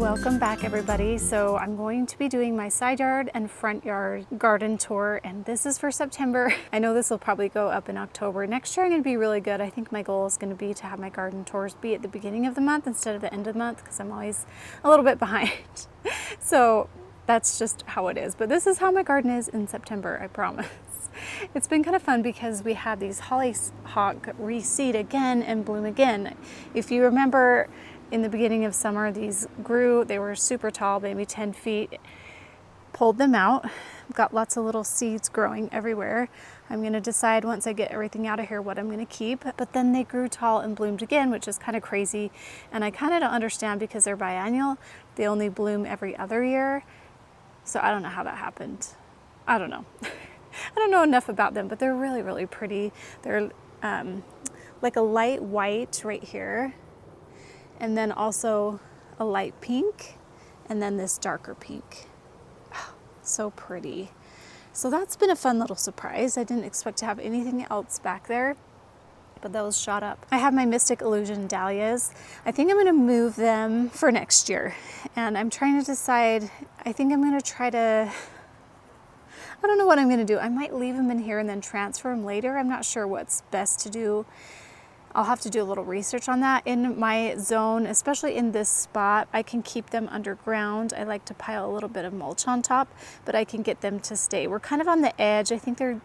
Welcome back, everybody. So I'm going to be doing my side yard and front yard garden tour, and this is for September. I know this will probably go up in October. Next year I'm going to be really good. I think my goal is going to be to have my garden tours be at the beginning of the month instead of the end of the month, because I'm always a little bit behind. So that's just how it is. But this is how my garden is in September, I promise. It's been kind of fun because we had these hollyhock reseed again and bloom again. If you remember, in the beginning of summer, these grew. They were super tall, maybe 10 feet. Pulled them out. Got lots of little seeds growing everywhere. I'm going to decide once I get everything out of here what I'm going to keep. But then they grew tall and bloomed again, which is kind of crazy. And I kind of don't understand because they're biennial. They only bloom every other year. So I don't know how that happened. I don't know. I don't know enough about them, but they're really, really pretty. They're like a light white right here, and then also a light pink, and then this darker pink. Oh, so pretty. So that's been a fun little surprise. I didn't expect to have anything else back there, but those shot up. I have my Mystic Illusion Dahlias. I think I'm gonna move them for next year. And I'm trying to decide, I think I'm gonna try to, I don't know what I'm gonna do. I might leave them in here and then transfer them later. I'm not sure what's best to do. I'll have to do a little research on that. In my zone, especially in this spot, I can keep them underground. I like to pile a little bit of mulch on top, but I can get them to stay. We're kind of on the edge. I think they're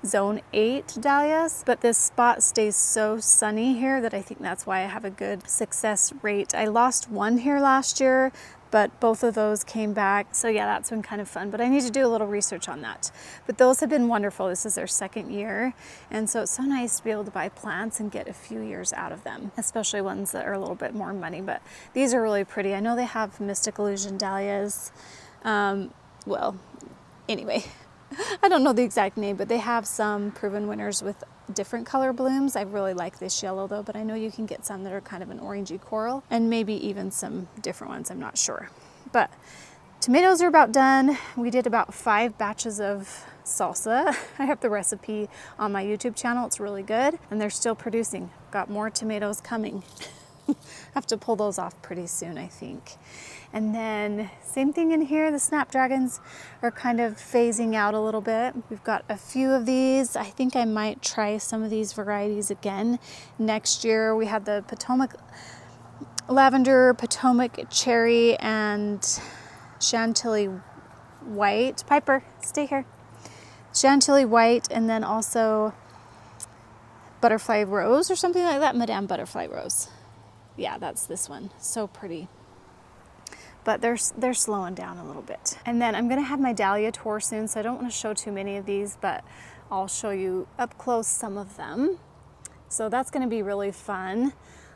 zone 8 dahlias, but this spot stays so sunny here that I think that's why I have a good success rate. I lost one here last year, but both of those came back. So yeah, that's been kind of fun, but I need to do a little research on that. But those have been wonderful. This is their second year. And so it's so nice to be able to buy plants and get a few years out of them, especially ones that are a little bit more money. But these are really pretty. I know they have Mystic Illusion Dahlias. Well, anyway, I don't know the exact name, but they have some proven winners with different color blooms. I really like this yellow though, but I know you can get some that are kind of an orangey coral, and maybe even some different ones, I'm not sure. But tomatoes are about done. We did about 5 batches of salsa. I have the recipe on my YouTube channel. It's really good, and they're still producing. Got more tomatoes coming. Have to pull those off pretty soon, I think. And then same thing in here. The snapdragons are kind of phasing out a little bit. We've got a few of these. I think I might try some of these varieties again next year. We had the Potomac lavender, Potomac cherry, and Chantilly white. Piper, stay here. Chantilly white, and then also butterfly rose or something like that. Madame Butterfly Rose. Yeah, that's this one. So pretty. But they're slowing down a little bit. And then I'm gonna have my Dahlia tour soon, so I don't wanna show too many of these, but I'll show you up close some of them. So that's gonna be really fun.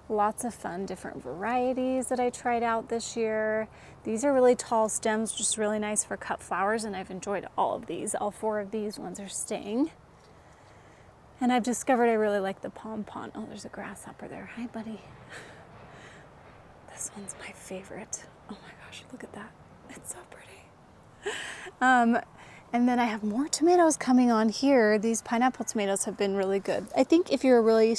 Lots of fun different varieties that I tried out this year. These are really tall stems, just really nice for cut flowers, and I've enjoyed all of these. All 4 of these ones are staying. And I've discovered I really like the pompon. Oh, there's a grasshopper there. Hi, buddy. This one's my favorite. Oh my gosh, look at that. It's so pretty. And then I have more tomatoes coming on here. These pineapple tomatoes have been really good. I think if you're a really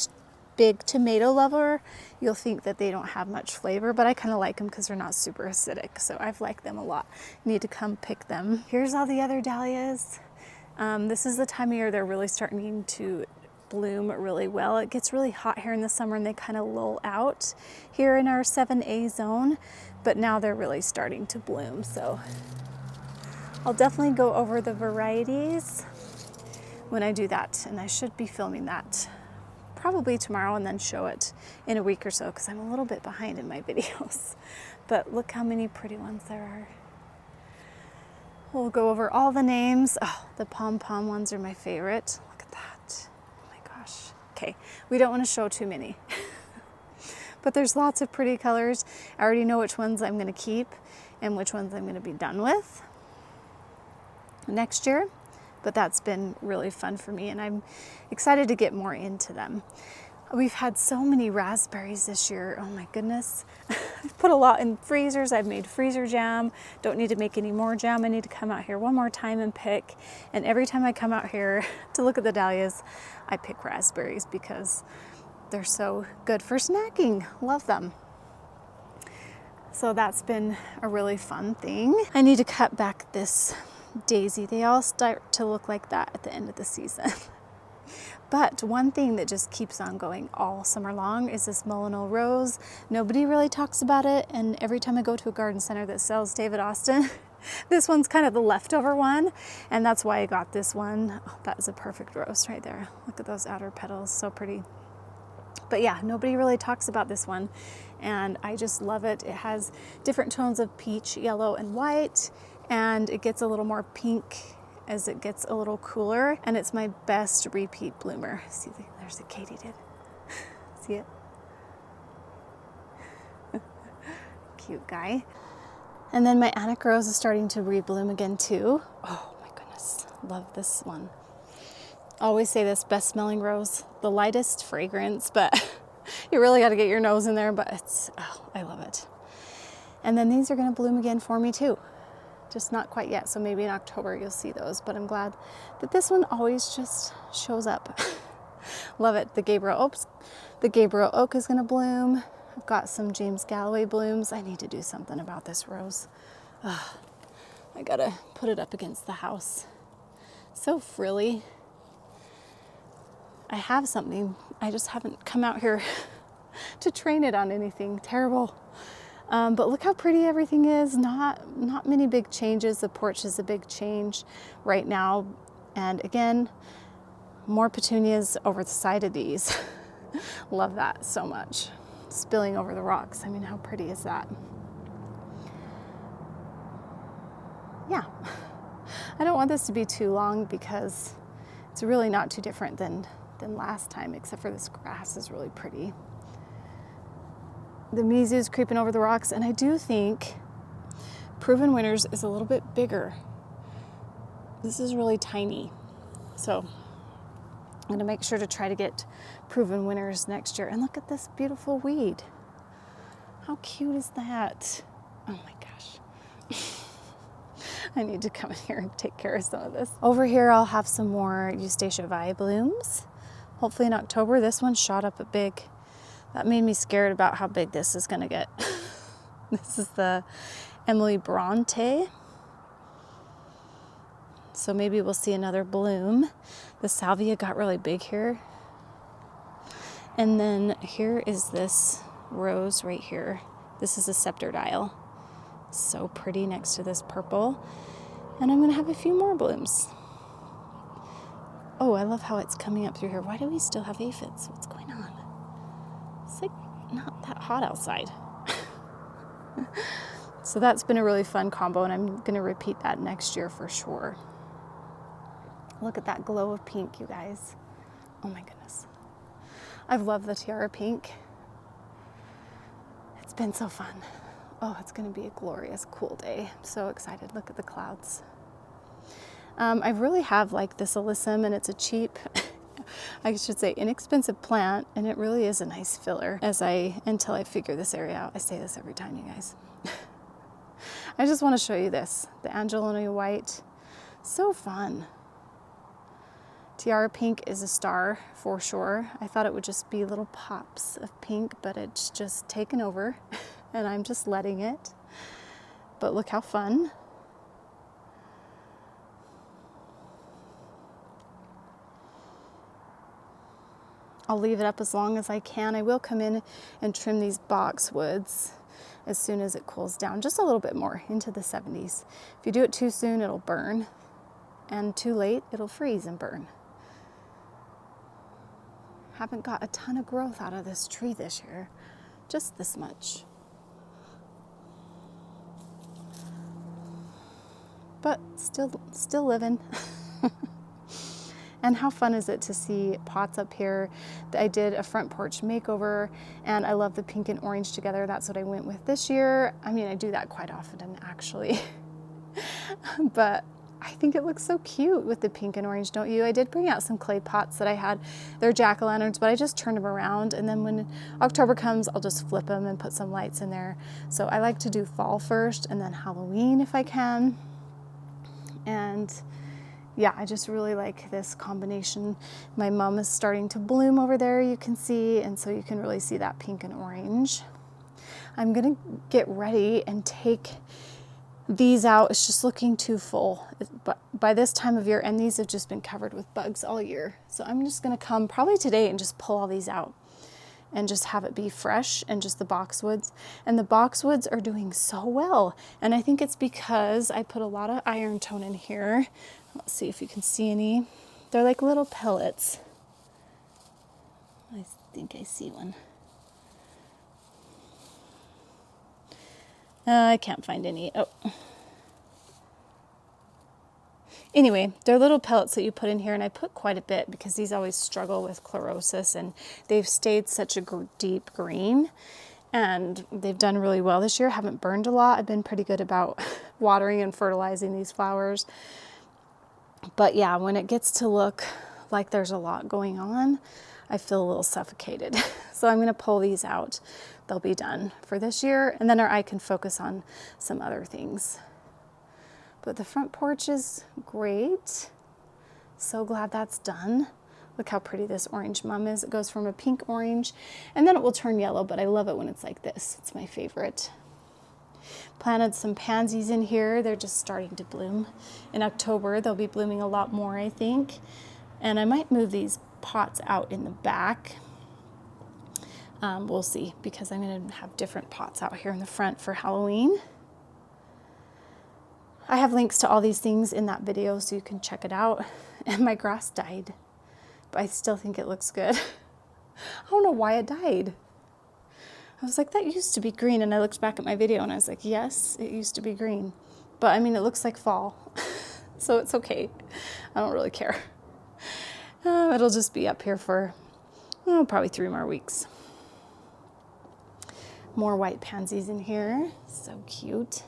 big tomato lover, you'll think that they don't have much flavor, but I kind of like them because they're not super acidic. So I've liked them a lot. You need to come pick them. Here's all the other dahlias. This is the time of year they're really starting to bloom really well. It gets really hot here in the summer and they kind of lull out here in our 7A zone, but now they're really starting to bloom. So I'll definitely go over the varieties when I do that, and I should be filming that probably tomorrow and then show it in a week or so because I'm a little bit behind in my videos. But look how many pretty ones there are. We'll go over all the names. Oh, the pom-pom ones are my favorite. Look at that. Oh my gosh. Okay, we don't want to show too many. But there's lots of pretty colors. I already know which ones I'm going to keep and which ones I'm going to be done with next year. But that's been really fun for me, and I'm excited to get more into them. We've had so many raspberries this year. Oh my goodness. I've put a lot in freezers. I've made freezer jam. Don't need to make any more jam. I need to come out here one more time and pick. And every time I come out here to look at the dahlias, I pick raspberries because they're so good for snacking. Love them. So that's been a really fun thing. I need to cut back this daisy. They all start to look like that at the end of the season. But one thing that just keeps on going all summer long is this Mullinal rose. Nobody really talks about it, and every time I go to a garden center that sells David Austin, this one's kind of the leftover one, and that's why I got this one. Oh, that is a perfect rose right there. Look at those outer petals, so pretty. But yeah, nobody really talks about this one, and I just love it. It has different tones of peach, yellow, and white, and it gets a little more pink as it gets a little cooler, and it's my best repeat bloomer. See, there's a katydid. See it? Cute guy. And then my Annick rose is starting to rebloom again too. Oh my goodness, love this one. Always say this, best smelling rose, the lightest fragrance, but you really got to get your nose in there, but it's, oh, I love it. And then these are going to bloom again for me too. Just not quite yet, so maybe in October you'll see those, but I'm glad that this one always just shows up. Love it. The Gabriel Oak is going to bloom. I've got some James Galloway blooms. I need to do something about this rose. Ugh, I gotta put it up against the house. So frilly. I have something, I just haven't come out here to train it on anything. Terrible. But look how pretty everything is. Not many big changes. The porch is a big change right now. And again, more petunias over the side of these. Love that so much. Spilling over the rocks. I mean, how pretty is that? Yeah. I don't want this to be too long because it's really not too different than last time, except for this grass is really pretty. The Mizu's creeping over the rocks, and I do think Proven Winners is a little bit bigger. This is really tiny. So I'm gonna make sure to try to get Proven Winners next year. And look at this beautiful weed. How cute is that? Oh my gosh. I need to come in here and take care of some of this. Over here, I'll have some more Eustacia Vi blooms. Hopefully in October. This one shot up a big. That made me scared about how big this is gonna get. This is the Emily Bronte. So maybe we'll see another bloom. The salvia got really big here. And then here is this rose right here. This is a scepter dial. So pretty next to this purple. And I'm gonna have a few more blooms. Oh, I love how it's coming up through here. Why do we still have aphids? What's going on? It's like not that hot outside. So that's been a really fun combo, and I'm gonna repeat that next year for sure. Look at that glow of pink, you guys. Oh my goodness. I've loved the tiara pink. It's been so fun. Oh, it's gonna be a glorious, cool day. I'm so excited. Look at the clouds. I really have like this alyssum, and it's a cheap, I should say inexpensive plant, and it really is a nice filler until I figure this area out. I say this every time, you guys. I just want to show you this, the Angelina white. So fun. Tiara pink is a star for sure. I thought it would just be little pops of pink, but it's just taken over and I'm just letting it. But look how fun. I'll leave it up as long as I can. I will come in and trim these boxwoods as soon as it cools down, just a little bit more into the 70s. If you do it too soon, it'll burn, and too late, it'll freeze and burn. Haven't got a ton of growth out of this tree this year, just this much. But still living. And how fun is it to see pots up here? I did a front porch makeover, and I love the pink and orange together. That's what I went with this year. I mean, I do that quite often actually. But I think it looks so cute with the pink and orange, don't you? I did bring out some clay pots that I had. They're jack-o'-lanterns, but I just turned them around, and then when October comes, I'll just flip them and put some lights in there. So I like to do fall first and then Halloween if I can. And yeah, I just really like this combination. My mum is starting to bloom over there, you can see, and so you can really see that pink and orange. I'm gonna get ready and take these out. It's just looking too full. But by this time of year, and these have just been covered with bugs all year. So I'm just gonna come probably today and just pull all these out and just have it be fresh and just the boxwoods. And the boxwoods are doing so well. And I think it's because I put a lot of iron tone in here. Let's see if you can see any. They're like little pellets. I think I see one. I can't find any. Oh. Anyway, they're little pellets that you put in here, and I put quite a bit because these always struggle with chlorosis, and they've stayed such a deep green, and they've done really well this year. Haven't burned a lot. I've been pretty good about watering and fertilizing these flowers. But yeah, when it gets to look like there's a lot going on, I feel a little suffocated. So I'm going to pull these out. They'll be done for this year, and then our eye can focus on some other things. But the front porch is great. So glad that's done. Look how pretty this orange mum is. It goes from a pink orange, and then it will turn yellow, but I love it when it's like this. It's my favorite. Planted some pansies in here. They're just starting to bloom. In October, they'll be blooming a lot more, I think. And I might move these pots out in the back. We'll see, because I'm going to have different pots out here in the front for Halloween. I have links to all these things in that video so you can check it out. And my grass died, but I still think it looks good. I don't know why it died. I was like, that used to be green, and I looked back at my video and I was like, yes, it used to be green. But I mean, it looks like fall, so it's okay. I don't really care. It'll just be up here for probably 3 more weeks. More white pansies in here, so cute.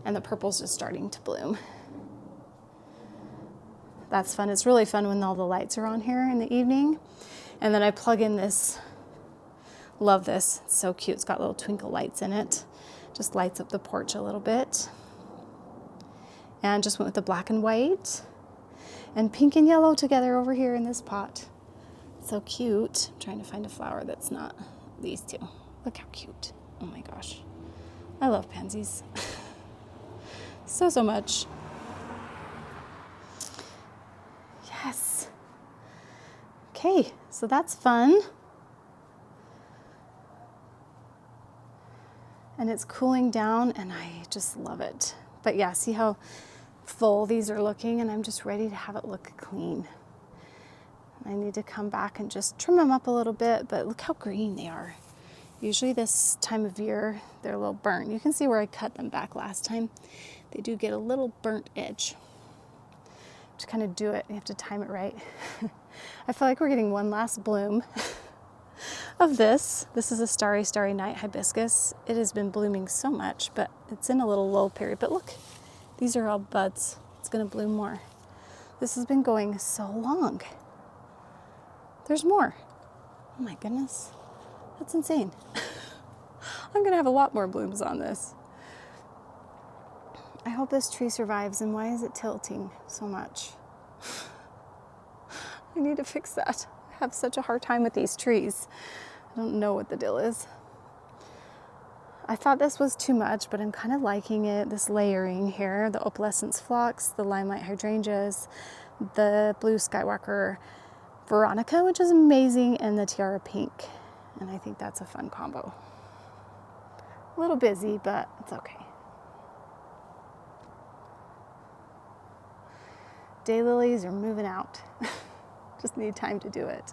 And the purple's just starting to bloom. That's fun. It's really fun when all the lights are on here in the evening. And then I plug in this, love this, it's so cute. It's got little twinkle lights in it. Just lights up the porch a little bit. And just went with the black and white and pink and yellow together over here in this pot. So cute. I'm trying to find a flower that's not these two. Look how cute. Oh my gosh. I love pansies. So much. Yes. Okay, so that's fun. And it's cooling down and I just love it. But yeah, see how full these are looking, and I'm just ready to have it look clean. I need to come back and just trim them up a little bit, but look how green they are. Usually this time of year, they're a little burnt. You can see where I cut them back last time. They do get a little burnt edge. To kind of do it, you have to time it right. I feel like we're getting one last bloom of this. This is a Starry Night hibiscus. It has been blooming so much, but it's in a little lull period. But look, these are all buds. It's gonna bloom more. This has been going so long. There's more. Oh my goodness, that's insane. I'm gonna have a lot more blooms on this. I hope this tree survives, and why is it tilting so much? I need to fix that. I have such a hard time with these trees. I don't know what the deal is. I thought this was too much, but I'm kind of liking it. This layering here, the opalescence phlox, the limelight hydrangeas, the blue skywalker veronica, which is amazing, and the tiara pink. And I think that's a fun combo. A little busy, but it's okay. Daylilies are moving out. Just need time to do it.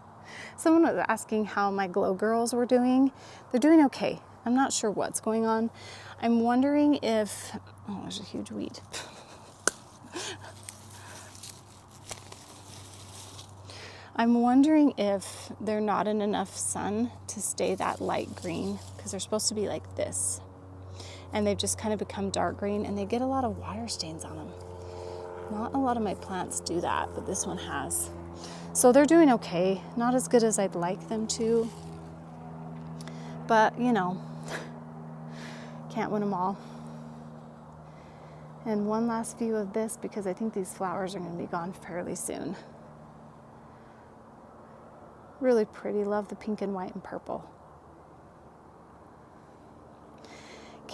Someone was asking how my glow girls were doing. They're doing okay. I'm not sure what's going on. I'm wondering if, oh, there's a huge weed. I'm wondering if they're not in enough sun to stay that light green, because they're supposed to be like this. And they've just kind of become dark green, and they get a lot of water stains on them. Not a lot of my plants do that, but this one has. So they're doing okay. Not as good as I'd like them to. But, you know, can't win them all. And one last view of this, because I think these flowers are going to be gone fairly soon. Really pretty. Love the pink and white and purple.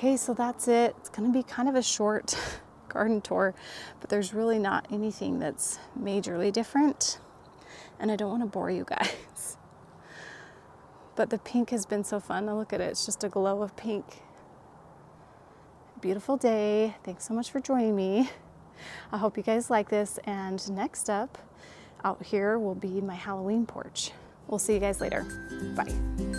Okay, so that's it. It's gonna be kind of a short garden tour, but there's really not anything that's majorly different, and I don't want to bore you guys. But the pink has been so fun. Now look at it, it's just a glow of pink. Beautiful day. Thanks so much for joining me. I hope you guys like this, and next up out here will be my Halloween porch. We'll see you guys later. Bye.